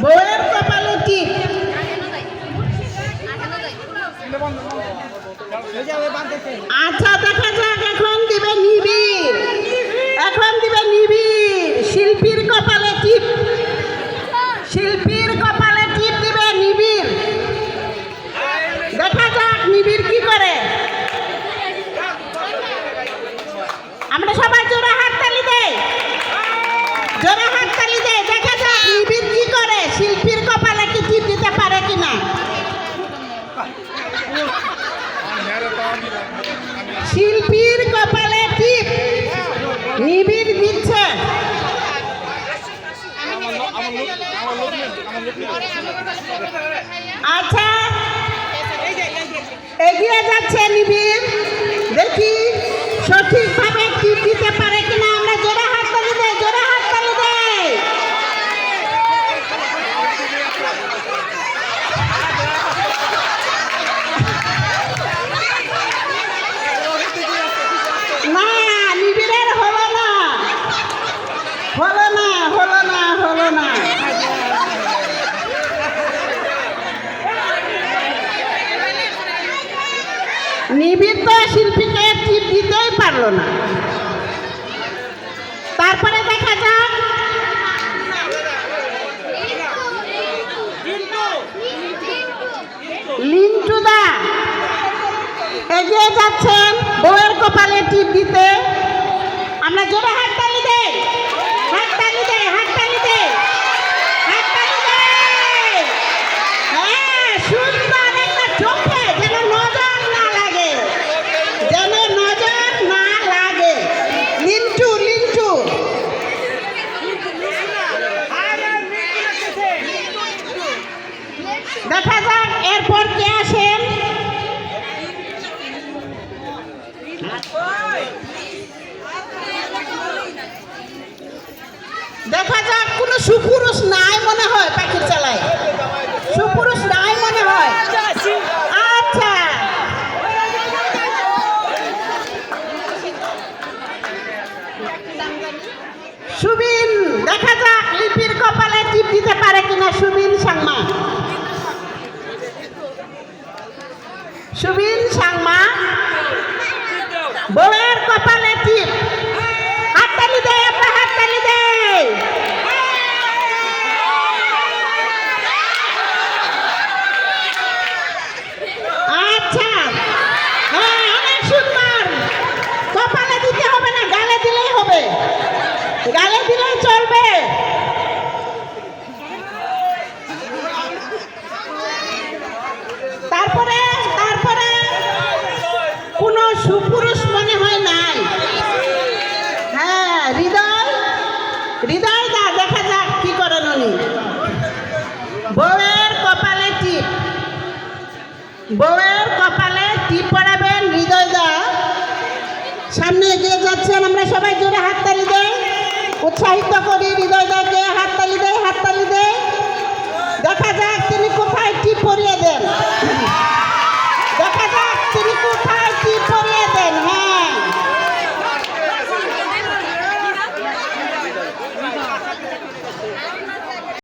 বউয়ের কপালে টিপ। আচ্ছা দেখা যাক, এখন দিবে নিবিড়, এখন দিবে নিবিড়। শিল্পীর কপালে টিপ, শিল্পীর কপালে টিপ দিবে নিবিড়। দেখা যাক নিবিড় কি করে। আমরা সবাই জোরে হাততালি দেই, জোরে হাততালি দেই। দেখা যাক নিবিড় কি করে, শিল্পীর কপালে কি টিপ দিতে পারে কিনা। শিল্পীর কপালে টিপ নিবিড় দিচ্ছে। আচ্ছা এগিয়ে যাচ্ছে নিবিড়, দেখি সঠিকভাবে টিপ দিতে পারে কিনা। আমরা জোরে হাততালি দেই, জোরে হাততালি দেই। না নিবিড়ের হলো না, হলো না, হলো না, হলো না। নিবিড় তো শিল্পীকে টিপ দিতেই পারলো না। তারপরে দেখা যাক লিন্টু দা এগিয়ে যাচ্ছেন বউয়ের কপালে টিপ দিতে। আমরা জোরে হাততালি দেই, হাততালি দেই, হাততালি দেই, হাততালি দেই। হ্যাঁ সুন্দর একটা চোখে যেন নজর না লাগে, যেন নজর না লাগে। লিন্টু, লিন্টু দেখা যাক এরপর কে আসেন। দেখা যাক কোনো সুপুরুষ নাই মনে হয়, পাখির চালায় সুপুরুষ নাই মনে হয়। আচ্ছা সুবিন, দেখা যাক লিপির কপালে টিপ দিতে পারে কিনা সুবিন সাংমা। সুবিন সাংমা বউয়ের কপালে টিপ। হাততালি দেয়, আমরা হাততালি দেয়। আচ্ছা হ্যাঁ অনেক সুন্দর। কপালে দিতে হবে না, গালে দিলেই হবে, গালে দিলেই চলবে। তারপরে তারপরে কোনো সুপুরুষ মনে হয় নাই। হ্যাঁ হৃদয়, হৃদয় দা দেখা যাক কি করেন উনি। বউয়ের কপালে টিপ, বউয়ের কপালে টিপ পড়াবেন হৃদয় দা। সামনে এগিয়ে যাচ্ছেন, আমরা সবাই জোরে হাততালি দেই, উৎসাহিত করি হৃদয় দাকে। হাততালি দেই, হাততালি দেই। দেখা যাক তিনি কোথায় টিপ পরিয়ে দেন।